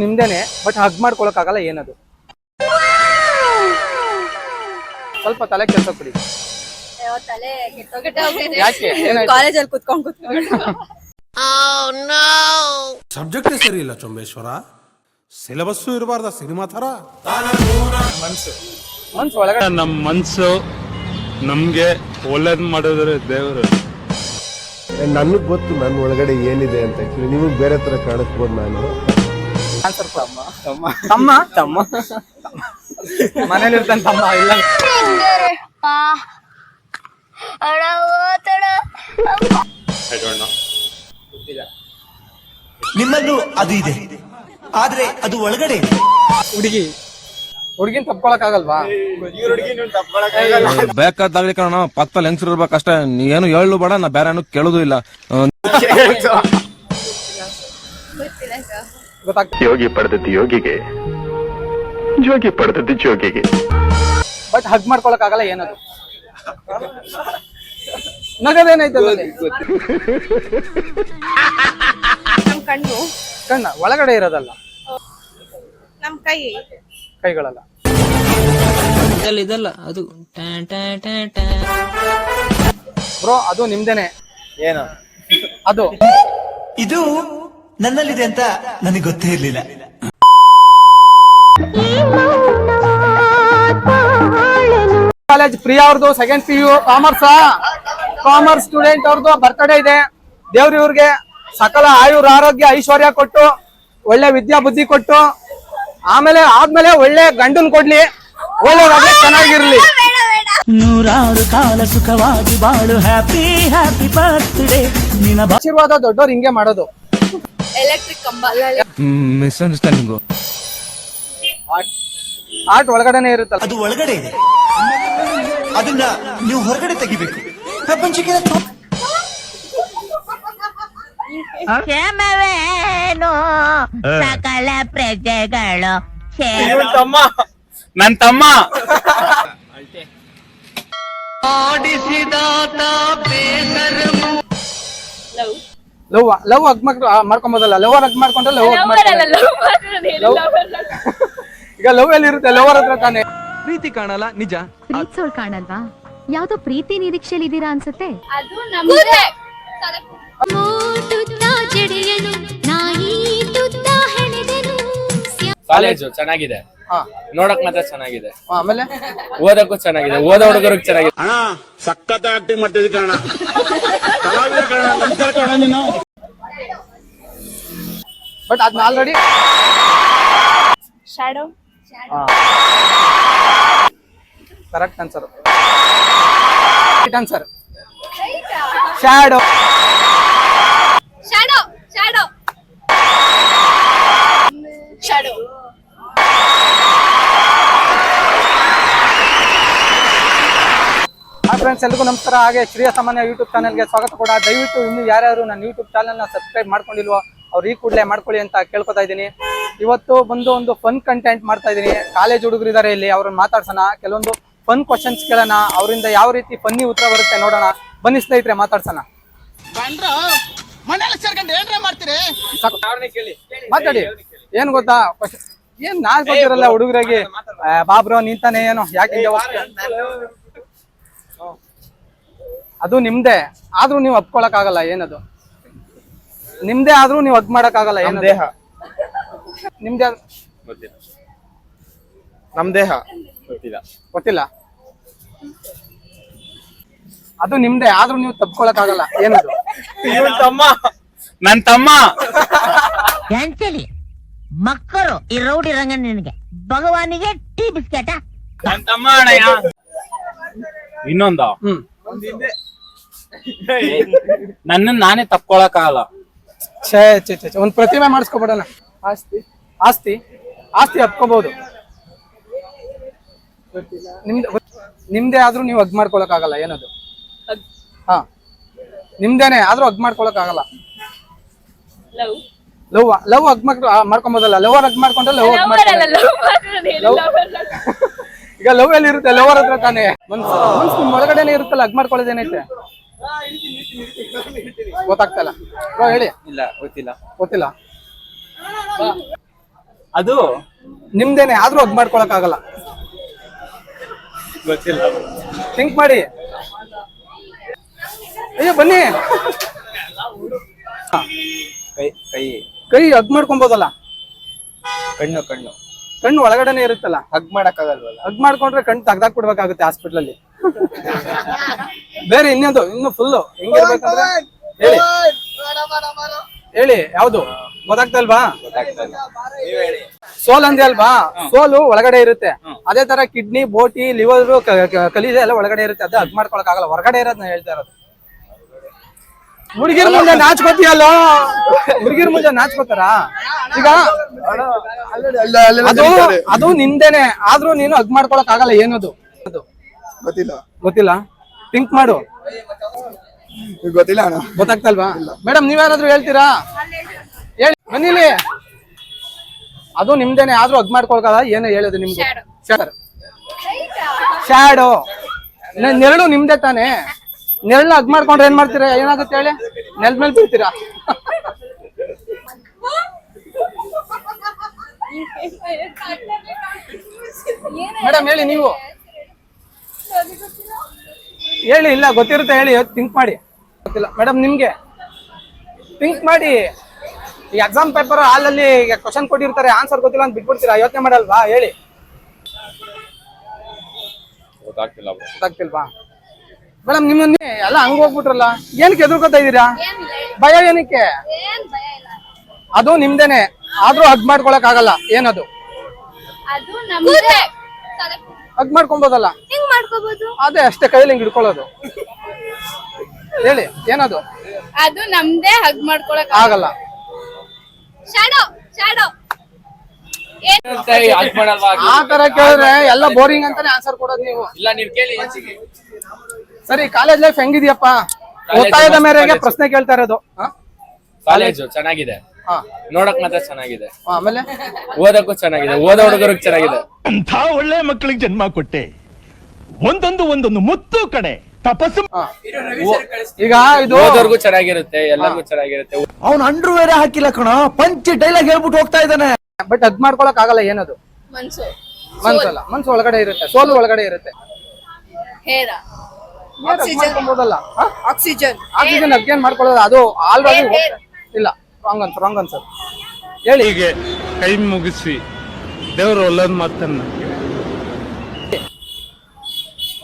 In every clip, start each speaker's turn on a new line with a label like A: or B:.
A: ನಿಮ್ದೇನೆ but hug ಮಾಡ್ಕೊಳಕ್ ಆಗಲ್ಲ, ಏನದು? ಸ್ವಲ್ಪ ತಲೆ ಕೆಲಸ ಕೊಡಿ. ಯಾಕೆ?
B: ಕಾಲೇಜಲ್ಲಿ ಕುತ್ಕೊಂಡು
C: ಸಬ್ಜೆಕ್ಟ್ ಸರಿ ಇಲ್ಲ ಚೊಂಬೇಶ್ವರ, ಸಿಲೆಬಸ್ಸು ಇರಬಾರ್ದ ಸಿನಿಮಾ ತರ.
A: ಮನ್ಸು ಒಳಗಡೆ
D: ನಮ್ಮ ಮನ್ಸು ನಮ್ಗೆ ಒಳ್ಳೇದ್ ಮಾಡಿದ್ರೆ ದೇವರು.
E: ನನಗ್ ಗೊತ್ತು ನನ್ನ ಒಳಗಡೆ ಏನಿದೆ ಅಂತ. ನಿಮಗ್ ಬೇರೆ ತರ ಕಾಣಿಸ್ಬೋದು. ನಾನು
A: ತಮ್ಮ ತಮ್ಮ ಮನೇಲಿ ಇರ್ತಾನೆ ತಮ್ಮ ಇಲ್ಲ.
F: ನಿಮ್ಮಲ್ಲೂ ಅದು ಇದೆ, ಆದ್ರೆ ಅದು ಒಳಗಡೆ ಇದೆ.
A: ಹುಡುಗಿನ ತಪ್ಕೊಳಕ್ ಆಗಲ್ವಾ?
G: ಬೇಕಾದಾಗ್ಲಿ ಕಾರಣ ಪಕ್ಕದಲ್ಲಿ ಹೆಂಗ್ಸರ್ ಇರ್ಬೇಕಷ್ಟೇ. ಏನು ಹೇಳು ಬೇಡ, ನಾ ಬೇರೆ ಏನು ಕೇಳುದು ಇಲ್ಲ.
H: ಯೋಗಿ ಪಡೆದದ್ದು ಯೋಗಿಗೆ, ಜೋಗಿ ಪಡೆದದ್ದು ಜೋಗಿಗೆ.
A: ಬಟ್ ಹಗ್ ಮಾಡ್ಕೊಳಕ್ ಆಗಲ್ಲ, ಏನದು? ನಗದೇನೈತೆ?
B: ನಮ್ ಕಣ್ಣು,
A: ಕಣ್ಣ ಒಳಗಡೆ ಇರೋದಲ್ಲ,
B: ನಮ್ ಕೈ,
A: ಕೈಗಳಲ್ಲ.
I: ಇದಲ್ಲ ಅದು
A: ಬ್ರೋ, ಅದು ನಿಮ್ದೇನೆ.
F: ಏನು
A: ಅದು?
F: ಇದು ನನ್ನಲ್ಲಿದೆ ಅಂತ ನನಗೆ ಗೊತ್ತೇ ಇರ್ಲಿಲ್ಲ.
A: ಕಾಲೇಜ್ ಪ್ರಿಯಾ ಅವ್ರದ್ದು ಸೆಕೆಂಡ್ PU ಕಾಮರ್ಸ್ ಸ್ಟೂಡೆಂಟ್ ಅವ್ರದ್ದು ಬರ್ತ್ಡೇ ಇದೆ. ದೇವ್ರ ಇವ್ರಿಗೆ ಸಕಲ ಆಯುರ್ ಆರೋಗ್ಯ ಐಶ್ವರ್ಯ ಕೊಟ್ಟು ಒಳ್ಳೆ ವಿದ್ಯಾ ಬುದ್ಧಿ ಕೊಟ್ಟು ಆದ್ಮೇಲೆ ಒಳ್ಳೆ ಗಂಡನ್ ಕೊಡ್ಲಿ, ಒಳ್ಳೆದಾಗ್ಲಿ, ಚೆನ್ನಾಗಿರ್ಲಿ.
F: ನೂರಾರು ಕಾಲ ಸುಖವಾಗಿ ಬಾಳು. Happy happy birthday.
A: ಆಶೀರ್ವಾದ ದೊಡ್ಡವ್ರು ಹಿಂಗೆ ಮಾಡೋದು.
B: ಎಲೆಕ್ಟ್ರಿಕ್ ಕಂಬ,
G: ಮಿಸ್ಅಂಡರ್ಸ್ಟ್ಯಾಂಡಿಂಗು.
A: ಆರ್ಟ್ ಒಳಗಡೆನೆ ಇರುತ್ತಲ್ಲ,
F: ಅದು ಒಳಗಡೆ ಇದೆ, ಅದನ್ನ ನೀವು ಹೊರಗಡೆ ತೆಗಿಬೇಕು. ಪ್ರಪಂಚಕ್ಕೆ
I: ಸಕಲ ಪ್ರಜೆಗಳು
D: ನನ್ ತಮ್ಮ
A: ಲವ್ ಹಗ್ ಮಾಡ್ಕೊಂಬೋದಲ್ಲ. ಲವರ್ ಹಗ್ ಮಾಡ್ಕೊಂಡ್ರೆ ಲವ್ ಈಗ ಲವ್ ಎಲ್ಲಿ ಇರುತ್ತೆ? ಲವರ್ ಹತ್ರ ತಾನೆ.
G: ಪ್ರೀತಿ ಕಾಣಲ್ಲ, ನಿಜ.
J: ಪ್ರೀತಿಸೋಳ್ ಕಾಣಲ್ವಾ? ಯಾವ್ದೋ ಪ್ರೀತಿ ನಿರೀಕ್ಷೆಯಲ್ಲಿ ಇದ್ದೀರಾ ಅನ್ಸುತ್ತೆ.
B: ಅದು ನಮ್ದೇ.
K: ಕಾಲೇಜು ಚೆನ್ನಾಗಿದೆ, ನೋಡಕ್ ಮಾತ್ರ ಚೆನ್ನಾಗಿದೆ,
A: ಆಮೇಲೆ
K: ಓದಕ್ಕೂ ಚೆನ್ನಾಗಿದೆ, ಓದ ಹುಡುಗರಿಗೆ ಚೆನ್ನಾಗಿದೆ.
D: ಅಣ್ಣ ಸಖತ್ ಆಕ್ಟಿಂಗ್ ಮಾಡ್ತಿದ್ದೆ ಕಣ.
A: ಬಟ್ ಅದನ್ನ already
B: shadow,
A: correct answer. Answer shadow.
B: Shadow, shadow, shadow.
A: Friends, ಎಲ್ರಿಗೂ ನಮಸ್ಕಾರ. ಹಾಗೆ ಶ್ರೀಯ ಸಾಮಾನ್ಯ ಯೂಟ್ಯೂಬ್ ಚಾನಲ್ಗೆ ಸ್ವಾಗತ ಕೂಡ. ದಯವಿಟ್ಟು ಇನ್ನು ಯಾರ್ಯಾರು ನನ್ನ ಯೂಟ್ಯೂಬ್ ಚಾನಲ್ನ ಸಬ್ಸ್ಕ್ರೈಬ್ ಮಾಡ್ಕೊಂಡಿಲ್ವೋ ಅವ್ರು ಈ ಕೂಡಲೇ ಮಾಡ್ಕೊಳ್ಳಿ ಅಂತ ಕೇಳ್ಕೊತಾ ಇದ್ದೀನಿ. ಇವತ್ತು ಬಂದು ಒಂದು ಫನ್ ಕಂಟೆಂಟ್ ಮಾಡ್ತಾ ಇದ್ದೀನಿ. ಕಾಲೇಜ್ ಹುಡುಗರು ಇದ್ದಾರೆ ಇಲ್ಲಿ, ಅವ್ರನ್ನ ಮಾತಾಡ್ಸೋಣ. ಕೆಲವೊಂದು ಫನ್ ಕ್ವಶನ್ಸ್ ಕೇಳೋಣ, ಅವರಿಂದ ಯಾವ ರೀತಿ ಫನ್ನಿ ಉತ್ತರ ಬರುತ್ತೆ ನೋಡೋಣ. ಬನ್ನಿ ಸ್ನೇಹಿತರೆ, ಮಾತಾಡ್ಸೋಣ. ಮಾತಾಡಿ. ಏನ್ ಗೊತ್ತಾ, ಏನ್ ನಾನ್ ಗೊತ್ತಿರಲ್ಲ ಹುಡುಗರಾಗಿ. ಬಾಬ್ರೋ ನಿಂತಾನೆ ಏನೋ ಯಾಕೆ? ಅದು ನಿಮ್ದೇ ಆದ್ರೂ ನೀವು ಒಪ್ಕೊಳಕ್ ಆಗಲ್ಲ, ಏನದು? ನಿಮ್ದೇ ಆದ್ರೂ ನೀವು ಹಗ್ ಮಾಡಕ್ ಆಗಲ್ಲ, ಏನು? ದೇಹ ನಿಮ್ದೇ.
K: ನಮ್ ದೇಹ
A: ಗೊತ್ತಿಲ್ಲ. ಅದು ನಿಮ್ದೇ ಆದ್ರೂ ನೀವು ತಪ್ಕೊಳಕ್ ಆಗಲ್ಲ, ಏನದು?
D: ನನ್ ತಮ್ಮ.
I: ಮಕ್ಕಳು ಈ ರೌಡಿ ರಂಗನಿಗೆ ಭಗವಾನಿಗೆ ಟೀ ಬಿಸ್ಕೆಟ.
D: ನನ್ ತಮ್ಮ ಅಣ್ಣಯ್ಯ. ಇನ್ನೊಂದ ನನ್ನ ನಾನೇ ತಪ್ಕೊಳಕ್ ಆಗಲ್ಲ.
A: ಛೇ ಛೇ ಛೇ, ಒಂದ್ ಪ್ರತಿಮೆ ಮಾಡಿಸ್ಕೊಬಿಡೋಣ. ಆಸ್ತಿ ಆಸ್ತಿ ಆಸ್ತಿ ಹಪ್ಕೋಬಹುದು. ನಿಮ್ದೇ ಆದ್ರೂ ನೀವು ಹಗ್ ಮಾಡ್ಕೊಳಕ್ ಆಗಲ್ಲ, ಏನದು? ಹಾ, ನಿಮ್ದೇನೆ ಆದ್ರೂ ಹಗ್ ಮಾಡ್ಕೊಳಕ್ ಆಗಲ್ಲ. ಲವ್ ಹಗ್ ಮಾಡ್ಕೊಂಬೋದಲ್ಲ. ಲವರ್ ಹಗ್ ಮಾಡ್ಕೊಂಡ್ರೆ ಲವ್ ಹಗ್ ಈಗ ಲವ್ ಎಲ್ಲಿ ಇರುತ್ತೆ? ಲವರ್ ಹತ್ರ ತಾನೆ. ಮನ್ಸು ನಿಮ್ ಒಳಗಡೆನೆ ಇರುತ್ತಲ್ಲ, ಹಗ್ ಮಾಡ್ಕೊಳ್ಳೋದೇನೈತೆ? ಗೊತ್ತಾಗ್ತಲ್ಲ ಬ್ರೋ, ಹೇಳಿ.
K: ಇಲ್ಲ, ಗೊತ್ತಿಲ್ಲ.
A: ಗೊತ್ತಿಲ್ಲ.
K: ಅದು
A: ನಿಮ್ದೇನೆ ಆದ್ರೂ ಹಗ್ ಮಾಡ್ಕೊಳಕ್ ಆಗಲ್ಲ.
K: ಗೊತ್ತಿಲ್ಲ.
A: ಥಿಂಕ್ ಮಾಡಿ. ಅಯ್ಯೋ ಬನ್ನಿ.
K: ಕೈ ಕೈ
A: ಕೈ ಹಗ್ ಮಾಡ್ಕೊಬೋದಲ್ಲ.
K: ಕಣ್ಣು ಕಣ್ಣು
A: ಕಣ್ಣು ಒಳಗಡೆನೆ ಇರುತ್ತಲ್ಲ.
K: ಹಗ್ ಮಾಡಕ್ಕಾಗಲ್ವಲ್ಲ.
A: ಹಗ್ ಮಾಡ್ಕೊಂಡ್ರೆ ಕಣ್ಣು ತೆಗ್ದಾಕ್ ಬಿಡ್ಬೇಕಾಗುತ್ತೆ ಹಾಸ್ಪಿಟಲ್ ಅಲ್ಲಿ. ಬೇರೆ ಇನ್ನು ಫುಲ್ ಹೆಂಗಿರ್ಬೇಕಂದ್ರೆ ಹೇಳಿ ಹೇಳಿ ಯಾವ್ದು ಗೊತ್ತಾಗ್ತಾ ಇಲ್ವಾ? ಸೋಲ್ ಅಂದೆ ಅಲ್ವಾ? ಸೋಲು ಒಳಗಡೆ ಇರುತ್ತೆ. ಅದೇ ತರ ಕಿಡ್ನಿ, ಬೋಟಿ, ಲಿವರ್, ಕಲೀಜೆ ಎಲ್ಲ ಒಳಗಡೆ ಇರುತ್ತೆ. ಅದು ಹಗ್ ಮಾಡ್ಕೊಳಕ್ ಆಗಲ್ಲ. ಹೊರಗಡೆ ಇರೋದ್ ಹೇಳ್ತಾ ಇರೋದು. ಹುಡುಗಿರ್ ಮುಂದೆ ನಾಚ್ಕೋತಿಯಲ್ಲ. ಹುಡುಗಿರ್ ಮುಂದೆ ನಾಚ್ಕೋತಾರ? ಈಗ ಅದು ನಿಂದೇನೆ ಆದ್ರೂ ನೀನು ಹಗ್ ಮಾಡ್ಕೊಳಕ್ ಆಗಲ್ಲ. ಏನದು ಗೊತ್ತಿಲ್ಲ. ಥಿಂಕ್ ಮಾಡು.
K: ಗೊತ್ತಿಲ್ಲ.
A: ಗೊತ್ತಾಗ್ತಲ್ವಾ? ಮೇಡಮ್ ನೀವ್ಯಾರಾದ್ರೂ ಹೇಳ್ತೀರಾ? ಹೇಳಿ ಬನ್ನಿಲಿ. ಅದು ನಿಮ್ದೇನೆ ಆದ್ರೂ ಹಗ್ ಮಾಡ್ಕೊಳಕಲ್ಲ. ಏನು ಹೇಳೋದು ನಿಮ್ಗೆ? ಶ್ಯಾಡೋ. ನೆರಳು ನಿಮ್ದೆ ತಾನೆ. ನೆರಳು ಹಗ್ ಮಾಡ್ಕೊಂಡ್ರೆ ಏನ್ ಮಾಡ್ತೀರಾ? ಏನಾಗುತ್ತೆ ಹೇಳಿ? ನೆಲದ ಮೇಲೆ ಬೀಳ್ತೀರಾ? ಮೇಡಮ್ ಹೇಳಿ ನೀವು ಹೇಳಿ. ಇಲ್ಲ ಗೊತ್ತಿರುತ್ತೆ ಹೇಳಿ. ಥಿಂಕ್ ಮಾಡಿ. ಗೊತ್ತಿಲ್ಲ ಮೇಡಮ್ ನಿಮ್ಗೆ? ಥಿಂಕ್ ಮಾಡಿ. ಈ ಎಕ್ಸಾಮ್ ಪೇಪರ್ ಹಾಲಲ್ಲಿ ಕ್ವಶನ್ ಕೊಟ್ಟಿರ್ತಾರೆ, ಆನ್ಸರ್ ಗೊತ್ತಿಲ್ಲ ಅಂತ ಬಿಟ್ಬಿಡ್ತೀರಾ? ಯೋಚನೆ ಮಾಡಲ್ವಾ? ಹೇಳಿ. ಗೊತ್ತಾಗ್ತಿಲ್ವಾ ಮೇಡಮ್? ನಿಮ್ಮನ್ನೇ ಎಲ್ಲ ಹಂಗ ಹೋಗ್ಬಿಟ್ರಲ್ಲ, ಏನಕ್ಕೆ ಎದುರ್ಕೋತಾ ಇದೀರಾ? ಭಯ ಏನಕ್ಕೆ? ಅದು ನಿಮ್ದೇನೆ ಆದ್ರೂ ಹಗ್ ಮಾಡ್ಕೊಳಕ್ ಆಗಲ್ಲ. ಏನದು?
B: ಅದು ನಮ್ದೇ.
A: ಹಗ್ ಮಾಡ್ಕೊಬೋದಲ್ಲ.
B: ಹೆಂಗ್ ಮಾಡ್ಕೋಬಹುದು?
A: ಅದೇ ಅಷ್ಟೇ, ಕೈಯಲ್ಲಿ ಹಿಂಗ್ ಹಿಡ್ಕೊಳ್ಳೋದು. ಹೇಳಿ ಏನದು?
B: ಅದು ನಮ್ದೇ, ಹಗ್ ಮಾಡ್ಕೊಳಕ್
A: ಆಗಲ್ಲ.
B: Shadow shadow.
K: ಹಗ್ ಮಾಡಲ್ವಾ?
A: ಆ ತರ ಕೇಳಿದ್ರೆ ಎಲ್ಲ ಬೋರಿಂಗ್ ಅಂತಾನೆ ಆನ್ಸರ್ ಕೊಡೋದು ನೀವು.
K: ಇಲ್ಲ ನೀವ್ ಕೇಳಿ ಹೆಚ್ಚಿಗೆ.
A: ಸರಿ, ಕಾಲೇಜ್ ಲೈಫ್ ಹೆಂಗಿದ್ಯಪ್ಪ? ಒತ್ತಾಯದ ಮೇರೆಗೆ ಪ್ರಶ್ನೆ ಕೇಳ್ತಾ ಇರೋದು.
K: ಕಾಲೇಜು ಚೆನ್ನಾಗಿದೆ. ನೋಡಕ್ ಮಾತ್ರ ಚೆನ್ನಾಗಿದೆ.
A: ಆಮೇಲೆ
K: ಓದಕ್ಕೂ ಚೆನ್ನಾಗಿದೆ. ಓದೋ ಹುಡುಗರಿಗೆ ಚೆನ್ನಾಗಿದೆ.
F: ಅಂತ ಒಳ್ಳೆ ಮಕ್ಕಳಿಗೆ ಜನ್ಮ ಕೊಟ್ಟೆ. ಒಂದೊಂದು ಮುತ್ತು ಕಡೆ ತಪಸ್ಸು.
A: ಈಗ ಇದು
K: ಓದೋರ್ಗು ಚೆನ್ನಾಗಿರುತ್ತೆ, ಎಲ್ಲರಿಗೂ ಚೆನ್ನಾಗಿರುತ್ತೆ.
F: ಅವ್ನು ಅಂಡ್ರು ಬೇರೆ ಹಾಕಿಲ್ಲ ಕಣ, ಪಂಚ್ ಡೈಲಾಗ್ ಹೇಳ್ಬಿಟ್ಟು ಹೋಗ್ತಾ ಇದ್ದಾನೆ.
A: ಬಟ್ ಹಗ್ ಮಾಡ್ಕೊಳಕ್ ಆಗಲ್ಲ. ಏನದು?
B: ಮನ್ಸು.
A: ಮನ್ಸಲ್ಲ. ಮನ್ಸು ಒಳಗಡೆ ಇರುತ್ತೆ, ಸೋಲು ಒಳಗಡೆ ಇರುತ್ತೆ.
B: ಹೇರ.
A: ಮಾಡ್ಕೊಬೋದಲ್ಲ.
B: ಆಕ್ಸಿಜನ್.
A: ಆಕ್ಸಿಜನ್ ಹಗ್ ಏನ್ ಮಾಡ್ಕೊಳ್ಳೋದು? ಅದು ಆಲ್ರೆಡಿ ಇಲ್ಲ. Wrong answer. ಹೇಳಿ.
D: ಹೀಗೆ ಕೈ ಮುಗಿಸಿ ದೇವ್ರು ಒಳ್ಳೇದ್ ಮಾಡ್ತಾನೆ.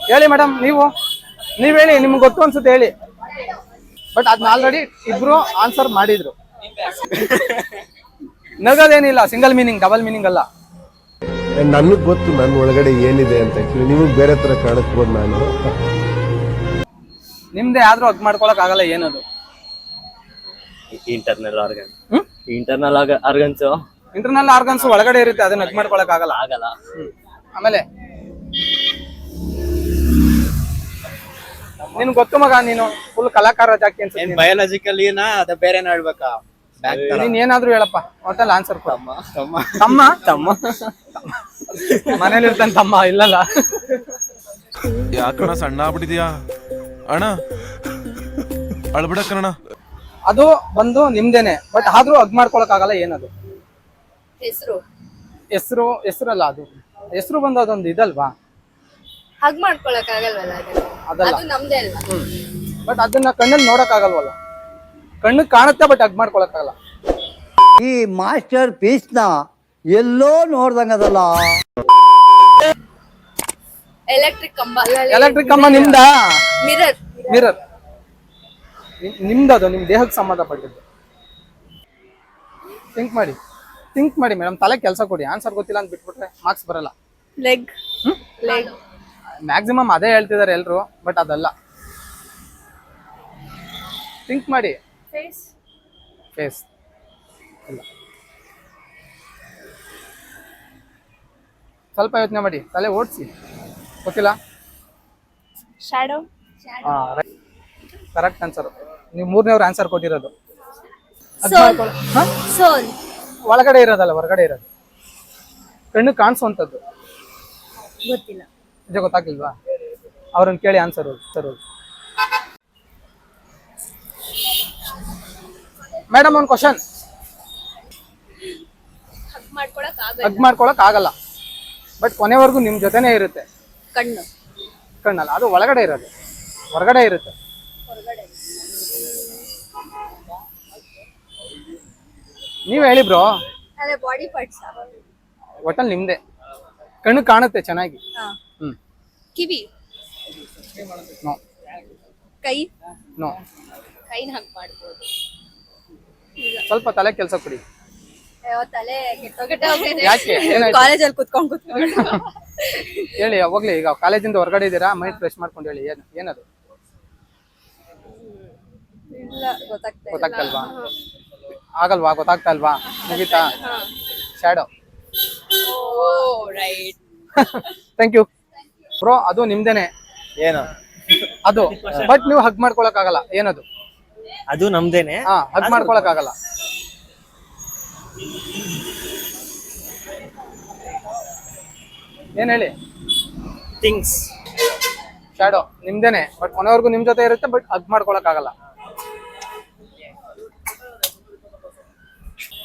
A: ಹೇಳಿ ಮೇಡಮ್ ನೀವ್ ಹೇಳಿ. ನಿಮ್ಗೆ ಗೊತ್ತು ಅನ್ಸುತ್ತೆ ಹೇಳಿ. ಬಟ್ ಅದನ್ನ ಆಲ್ರೆಡಿ ಇಬ್ರು ಆನ್ಸರ್ ಮಾಡಿದ್ರು. ನಗೋದೇನಿಲ್ಲ. ಸಿಂಗಲ್ ಮೀನಿಂಗ್, ಡಬಲ್ ಮೀನಿಂಗ್ ಅಲ್ಲ.
E: ನನಗ್ ಗೊತ್ತು ನನ್ನ ಒಳಗಡೆ ಏನಿದೆ ಅಂತ. ನಿಮಗ್ ಬೇರೆ ತರ ಕಾಣಿಸ್ಬೋದು. ನಾನು
A: ನಿಮ್ದೇ ಆದ್ರೂ ಹಗ್ ಮಾಡ್ಕೊಳಕ್ ಆಗಲ್ಲ. ಏನದು?
K: Internal organ.
A: ಇಂಟರ್ನಲ್ ಆರ್ಗನ್ಸ್ ಒಳಗಡೆ ಇರುತ್ತೆ, ಅದನ್ನ ಹಗ್ ಮಾಡ್ಕೊಳಕ್ ಆಗಲ್ಲ. ಆಮೇಲೆ ನಿನ್ ಗೊತ್ತು ಮಗ, ನೀನು ಫುಲ್ ಕಲಾಕಾರ ಜಾಸ್ತಿ ಅನ್ಸುತ್ತೆ.
K: ಬಯಾಲಜಿಕಲ್ ಏನಾ ಅದ ಬೇರೆ ಹೇಳ್ಬೇಕಾ?
A: ನೀನ್ ಏನಾದ್ರೂ ಹೇಳಪ್ಪ, ಒಟ್ಟಲ್ಲಿ ಆನ್ಸರ್ ಕೊಡ. ತಮ್ಮ ಮನೇಲಿ ಇರ್ತಾನೆ ತಮ್ಮ. ಇಲ್ಲಲ್ಲ.
G: ಯಾಕಣ್ಣ ಸಣ್ಣ ಆಗ್ಬಿಟ್ಟಿದ್ಯಾ ಅಣ್ಣ? ಅಳ್ಬಿಡಕ್ಕಣ್ಣ.
A: ಅದು ಬಂದು ನಿಮ್ದೇನೆ, ಬಟ್ ಆದ್ರೂ ಹಗ್ ಮಾಡ್ಕೊಳಕ್ ಆಗಲ್ಲ. ಏನದು? ಹೆಸರಲ್ಲ. ಅದು ಹೆಸರು ಬಂದು ಅದೊಂದು ಇದಲ್ವಾ?
B: ಹಗ್ ಮಾಡ್ಕೊಳಕ್ ಆಗಲ್ವಲ್ಲ?
A: ಅದಲ್ಲ.
B: ಅದು ನಮ್ದೇ ಅಲ್ವಾ?
A: ಬಟ್ ಅದನ್ನ ಕಣ್ಣಲ್ಲಿ ನೋಡಕ್ ಆಗಲ್ವಲ್ಲ. ಕಣ್ಣು ಕಾಣುತ್ತೆ, ಬಟ್ ಹಗ್ ಮಾಡ್ಕೊಳಕ್ ಆಗಲ್ಲ.
F: ಈ ಮಾಸ್ಟರ್ ಪೀಸ್ ನ ಎಲ್ಲೋ ನೋಡ್ದಂಗದಲ್ಲ.
B: ಎಲೆಕ್ಟ್ರಿಕ್ ಕಂಬ.
A: ಎಲೆಕ್ಟ್ರಿಕ್ ಕಂಬ ನಿಮ್ದಾ?
B: ಮಿರರ್.
A: ನಿಮ್ದದು, ನಿಮ್ ದೇಹಕ್ಕೆ ಸಂಬಂಧಪಟ್ಟಿದ್ದು. ಥಿಂಕ್ ಮಾಡಿ ಮೇಡಮ್. ತಲೆ ಕೆಲಸ ಕೊಡಿ. ಆನ್ಸರ್ ಗೊತ್ತಿಲ್ಲ ಅಂತ ಬಿಟ್ಬಿಟ್ರೆ ಮಾರ್ಕ್ಸ್ ಬರಲ್ಲ.
B: ಲೆಗ್.
A: ಮ್ಯಾಕ್ಸಿಮಮ್ ಅದೇ ಹೇಳ್ತಿದಾರೆ ಎಲ್ರು, ಬಟ್ ಅದಲ್ಲ. ಥಿಂಕ್ ಮಾಡಿ. ಫೇಸ್ ಇಲ್ಲ. ಸ್ವಲ್ಪ ಯೋಚನೆ ಮಾಡಿ, ತಲೆ ಓಡಿಸಿ. ಗೊತ್ತಿಲ್ಲ?
B: ಶಾಡೋ.
A: Correct answer. ನೀವು ಮೂರನೇವ್ರು ಆನ್ಸರ್ ಕೊಟ್ಟಿರೋದು.
B: ಸೋಲ್.
A: ಒಳಗಡೆ ಇರೋದಲ್ಲ, ಹೊರಗಡೆ ಇರೋದು. ಕಣ್ಣು ಕಾಣಿಸುವಂಥದ್ದು.
B: ಗೊತ್ತಿಲ್ಲ.
A: ನಿಜ ಗೊತ್ತಾಗ್ಲಿಲ್ವಾ? ಅವ್ರನ್ನ ಕೇಳಿ ಆನ್ಸರ್. ಮೇಡಮ್ ಒಂದು ಕ್ವಶನ್. ಹಗ್ ಮಾಡ್ಕೊಳಕ್ ಆಗಲ್ಲ ಬಟ್ ಕೊನೆವರೆಗೂ ನಿಮ್ ಜೊತೆನೇ ಇರುತ್ತೆ.
B: ಕಣ್ಣು.
A: ಕಣ್ಣಲ್ಲ, ಅದು ಒಳಗಡೆ ಇರೋದು, ಹೊರಗಡೆ ಇರುತ್ತೆ. ನೀವ್ ಹೇಳಿ ಬ್ರೋ.
B: ಅದೇ ಬಾಡಿ ಪಾರ್ಟ್ಸ್.
A: ಒಟ್ಟಲ್ಲಿ ನಿಮ್ದೆ. ಕಣ್ಣು ಕಾಣುತ್ತೆ ಚೆನ್ನಾಗಿ. ಹ್ಮ್.
B: ಕಿವಿ.
A: ನೋ.
B: ಕೈ.
A: ನೋ.
B: ಕೈನ ಹಗ್ ಮಾಡ್ಬೋದು.
A: ಸ್ವಲ್ಪ ತಲೆ ಕೆಲ್ಸ ಕೊಡಿ.
B: ತಲೆ ಕೆಟ್ಟೋಗಿದೆ.
A: ಯಾಕೆ? ಏನಾಯ್ತು?
B: ಕಾಲೇಜಲ್ಲಿ ಕುತ್ಕೊಂಡು
A: ಹೇಳಿ ಅವಾಗ್ಲೇ. ಈಗ ಕಾಲೇಜಿಂದ ಹೊರಗಡೆ ಇದ್ದೀರಾ, ಮೈಂಡ್ ಫ್ರೆಶ್ ಮಾಡ್ಕೊಂಡು ಹೇಳಿ. ಏನದು?
B: ಇಲ್ಲ,
A: ಗೊತ್ತಾಗ್ತಲ್ವಾ? ಆಗಲ್ವಾ? ಗೊತ್ತಾಗ್ತಾ ಇಲ್ವಾ? ಮುಗೀತಾ? Shadow.
B: Right.
A: Thank you bro. ಅದು ನಿಮ್ದೇನೆ.
K: ಏನು
A: ಅದು ಬಟ್ ನೀವು ಹಗ್ ಮಾಡ್ಕೊಳಕ್ ಆಗಲ್ಲ. ಏನದು?
K: ಅದು ನಮ್ದೇನೆ.
A: ಹಗ್ ಮಾಡ್ಕೊಳಕ್ ಆಗಲ್ಲ. ಏನ್ ಹೇಳಿ?
K: ಥಿಂಗ್ಸ್.
A: ಶ್ಯಾಡೋ ನಿಮ್ದೇನೆ ಬಟ್ ಕೊನೆವರೆಗೂ ನಿಮ್ ಜೊತೆ ಇರುತ್ತೆ, ಬಟ್ ಹಗ್ ಮಾಡ್ಕೊಳಕ್ ಆಗಲ್ಲ.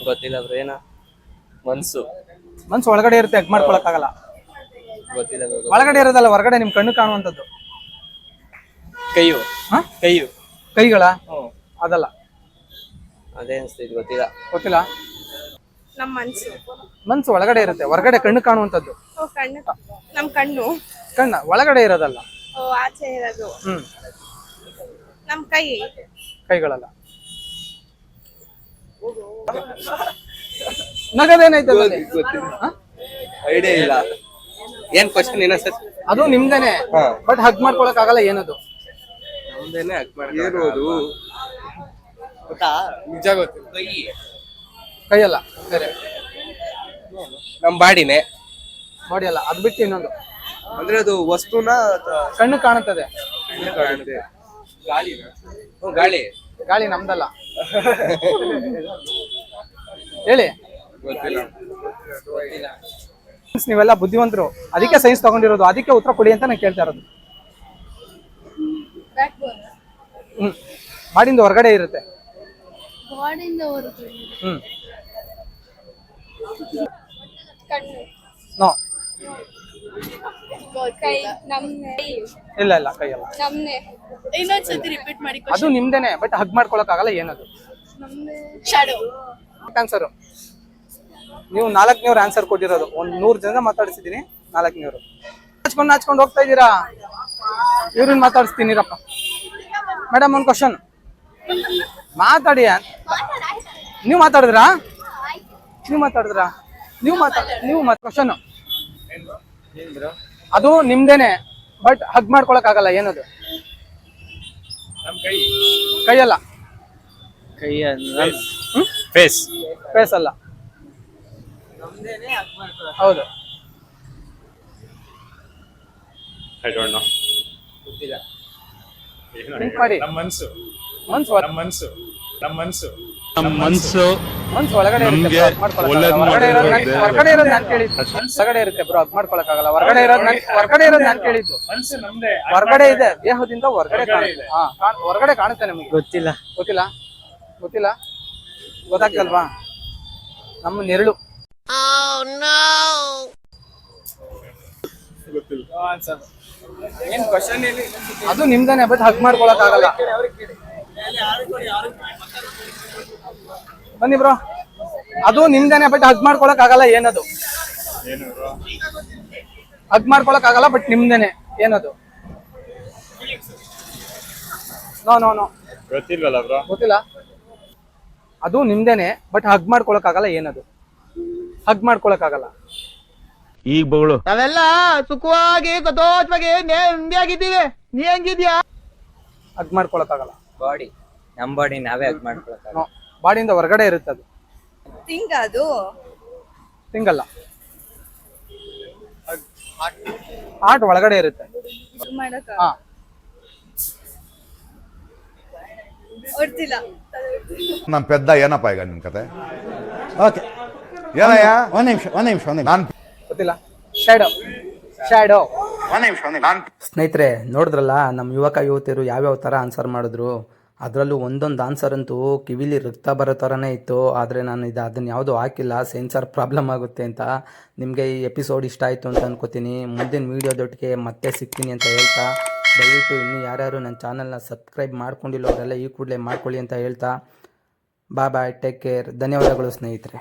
K: ಗೊತ್ತಿಲ್ಲ ಬ್ರೋ. ಏನ ಮನ್ಸು.
A: ಮನ್ಸು ಒಳಗಡೆ ಇರುತ್ತೆ, ಹಗ್ ಮಾಡ್ಕೊಳಕ್ ಆಗಲ್ಲ.
K: ಗೊತ್ತಿಲ್ಲ ಬ್ರೋ.
A: ಒಳಗಡೆ ಇರೋದಲ್ಲ, ಹೊರಗಡೆ ನಿಮ್ ಕಣ್ಣು ಕಾಣುವಂಥದ್ದು.
K: ಕೈಯು. ಕೈಯು.
A: ಕೈಗಳ? ಅದಲ್ಲ.
K: ಅದೇ ಅನ್ಸ್ತೈತಿ. ಗೊತ್ತಿಲ್ಲ.
A: ಗೊತ್ತಿಲ್ಲ.
B: ನಮ್ ಮನ್ಸು.
A: ಮನ್ಸು ಒಳಗಡೆ ಇರುತ್ತೆ, ಹೊರಗಡೆ ಕಣ್ಣು ಕಾಣುವಂಥದ್ದು.
B: ಕಣ್ಣು. ನಮ್ ಕಣ್ಣು.
A: ಕಣ್ಣ ಒಳಗಡೆ ಇರೋದಲ್ಲ.
B: ಆಚೆ ಇರೋದು. ನಮ್ ಕೈ.
A: ಕೈಗಳಲ್ಲ. ನಗದೇನೈತೆ?
K: ಐಡಿಯಾ ಇಲ್ಲ. ಏನ್ ಕ್ವಶನ್ ಏನ ಸರ್?
A: ಅದು ನಿಮ್ದೇನೆ ಬಟ್ ಹಗ್ ಮಾಡ್ಕೊಳಕ್ ಆಗಲ್ಲ. ಏನದು?
K: ನಮ್ದೇನೆ. ಏನದು? ನಿಜ ಗೊತ್ತಿಲ್ಲ.
A: ಕೈಯಲ್ಲ, ಬೇರೆ.
K: ನಮ್ ಬಾಡಿನೇ.
A: ಬಾಡಿ ಅಲ್ಲ, ಅದ್ ಬಿಟ್ಟು ಇನ್ನೊಂದು.
K: ಅಂದ್ರೆ ಅದು ವಸ್ತುನ
A: ಕಣ್ಣು ಕಾಣುತ್ತದೆ.
K: ಗಾಳಿ.
A: ಗಾಳಿ ನಮ್ದಲ್ಲ. ಹೇಳಿ. ನೀವೆಲ್ಲ ಬುದ್ಧಿವಂತರು, ಅದಕ್ಕೆ ಸೈನ್ಸ್ ತಗೊಂಡಿರೋದು, ಅದಕ್ಕೆ ಉತ್ತರ ಕೊಡಿ ಅಂತ ನಾನು ಕೇಳ್ತಾ ಇರೋದು. ಬಾಡಿಯಿಂದ ಹೊರಗಡೆ ಇರುತ್ತೆ. ನೋ. ಇಲ್ಲ ಇಲ್ಲ, ಕೈಯಲ್ಲ.
B: ಇನ್ನೊಂದ್ಸತಿ ರಿಪೀಟ್ ಮಾಡಿ.
A: ಅದು ನಿಮ್ದೇನೆ ಬಟ್ ಹಗ್ ಮಾಡ್ಕೊಳಕ್ ಆಗಲ್ಲ. ಏನದು?
B: ಶಾಡೋ.
A: ಆನ್ಸರ್. ನೀವು 4ನೇವ್ರು ಆನ್ಸರ್ ಕೊಟ್ಟಿರೋದು. 100 ಜನ ಮಾತಾಡಿಸಿದೀನಿ, 4ನೇವ್ರು. ನಾಚ್ಕೊಂಡು ಹೋಗ್ತಾ ಇದ್ದೀರಾ. ಇವ್ರನ್ನ ಮಾತಾಡಿಸ್ತೀನಿರಪ್ಪ. ಮೇಡಮ್, ಒಂದು ಕ್ವಶನ್ ಮಾತಾಡಿ. ನೀವು ಮಾತಾಡಿದ್ರಾ? ಕ್ವಶನ್. ಅದು ನಿಮ್ದೇನೆ ಬಟ್ ಹಗ್ ಮಾಡ್ಕೊಳಕ್ ಆಗಲ್ಲ. ಏನದು? ಕೈಯಲ್ಲ.
K: ಫೇಸ್.
A: ಫೇಸ್ ಅಲ್ಲ. ಹೌದು.
D: I don't know.
A: ಥಿಂಕ್ ಮಾಡಿ.
D: ಮನ್ಸು.
A: ಮನ್ಸು ಒಳಗಡೆ
D: ನಮ್ಗೆ
A: ಇರುತ್ತೆ,
D: ಒಳ್ಳೇದ್
A: ಹೊರಗಡೆ
D: ಮಾಡೋದು
A: ಇರೋದು ನಾನು ಕೇಳಿದ್ದು. ಹೊರಗಡೆ ಇರುತ್ತೆ ಬ್ರೋ, ಹಗ್ ಮಾಡ್ಕೊಳಕ್ ಆಗಲ್ಲ. ಹೊರಗಡೆ ಇರೋದು ನಾನು ಕೇಳಿದ್ದು. ಹೊರಗಡೆ ಇದೆ, ದೇಹದಿಂದ ಹೊರಗಡೆ ಕಾಣುತ್ತೆ. ಹೊರಗಡೆ ಕಾಣುತ್ತೆ ನಮಗೆ.
K: ಗೊತ್ತಿಲ್ಲ.
A: ಗೊತ್ತಾಗ್ತಲ್ವಾ? ನಮ್ಮ ನೆರಳು. ಅದು ನಿಮ್ದೇನೆ ಬಟ್ ಹಗ್ ಮಾಡ್ಕೊಳಕ್ ಆಗಲ್ಲ. ಬನ್ನಿ ಬ್ರೋ. ಅದು ನಿಮ್ದೇನೆ ಬಟ್ ಹಗ್ ಮಾಡ್ಕೊಳಕ್ ಆಗಲ್ಲ. ಏನದು? ಹಗ್ ಮಾಡ್ಕೊಳಕ್ ಆಗಲ್ಲ ಬಟ್ ನಿಮ್ದೇನೆ. ಏನದು? ನೋ.
D: ಗೊತ್ತಿಲ್ವಲ್ಲ ಬ್ರೋ.
A: ಗೊತ್ತಿಲ್ಲ. ಅದು ನಿಮ್ದೇನೆ ಬಟ್ ಹಗ್ ಮಾಡ್ಕೊಳಕ್ ಆಗಲ್ಲ. ಏನದು? ಹಗ್ ಮಾಡ್ಕೊಳಕ್ ಆಗಲ್ಲ.
F: ಈಗ ಬಗಳು.
I: ನಾವೆಲ್ಲ ಸುಖವಾಗಿ ಸಂತೋಷವಾಗಿ ನೆಮ್ಮದಿಯಾಗಿದ್ದೀವಿ. ನೀ ಹೆಂಗಿದ್ಯಾ?
A: ಹಗ್ ಮಾಡ್ಕೊಳಕ್ ಆಗಲ್ಲ.
K: ಬಾಡಿ. ನಮ್ ಬಾಡಿ ನಾವೇ ಹಗ್ ಮಾಡ್ಕೊಳಕ್.
A: ಬಾಡಿಯಿಂದ ಹೊರಗಡೆ ಇರುತ್ತೆ ಅದು.
B: ಅದು
A: ತಿಂಗಲ್ಲ. ಹಾರ್ಟ್ ಒಳಗಡೆ ಇರುತ್ತೆ. ಹಾ.
B: ಗೊತ್ತಿಲ್ಲ.
E: ನಮ್ ಪೆದ್ದ ಏನಪ್ಪ ಈಗ ನಿಮ್ ಕತೆ? ಓಕೆ, ಏನಯ್ಯ? ಒಂದ್ ನಿಮಿಷ ನಾನು
A: ಗೊತ್ತಿಲ್ಲ. ಶ್ಯಾಡೋ.
E: ಒಂದ್ ನಿಮಿಷ
A: ಸ್ನೇಹಿತರೆ, ನೋಡಿದ್ರಲ್ಲ ನಮ್ಮ ಯುವಕ ಯುವತಿಯರು ಯಾವ್ಯಾವ ಥರ ಆನ್ಸರ್ ಮಾಡಿದ್ರು. ಅದರಲ್ಲೂ ಒಂದೊಂದು ಆನ್ಸರ್ ಅಂತೂ ಕಿವಿಲಿ ರಕ್ತ ಬರೋ ಥರನೇ ಇತ್ತು. ಆದರೆ ನಾನು ಅದನ್ನು ಯಾವುದೂ ಹಾಕಿಲ್ಲ, ಸೆನ್ಸರ್ ಪ್ರಾಬ್ಲಮ್ ಆಗುತ್ತೆ ಅಂತ. ನಿಮಗೆ ಈ ಎಪಿಸೋಡ್ ಇಷ್ಟ ಆಯಿತು ಅಂತ ಅನ್ಕೋತೀನಿ. ಮುಂದಿನ ವೀಡಿಯೋದೊಟ್ಟಿಗೆ ಮತ್ತೆ ಸಿಗ್ತೀನಿ ಅಂತ ಹೇಳ್ತಾ, ದಯವಿಟ್ಟು ಇನ್ನೂ ಯಾರ್ಯಾರು ನನ್ನ ಚಾನಲ್ನ ಸಬ್ಸ್ಕ್ರೈಬ್ ಮಾಡ್ಕೊಂಡಿಲ್ಲ ಅವರೆಲ್ಲ ಈ ಕೂಡಲೇ ಮಾಡ್ಕೊಳ್ಳಿ ಅಂತ ಹೇಳ್ತಾ, ಬಾಯ್, ಟೇಕ್ ಕೇರ್. ಧನ್ಯವಾದಗಳು ಸ್ನೇಹಿತರೆ.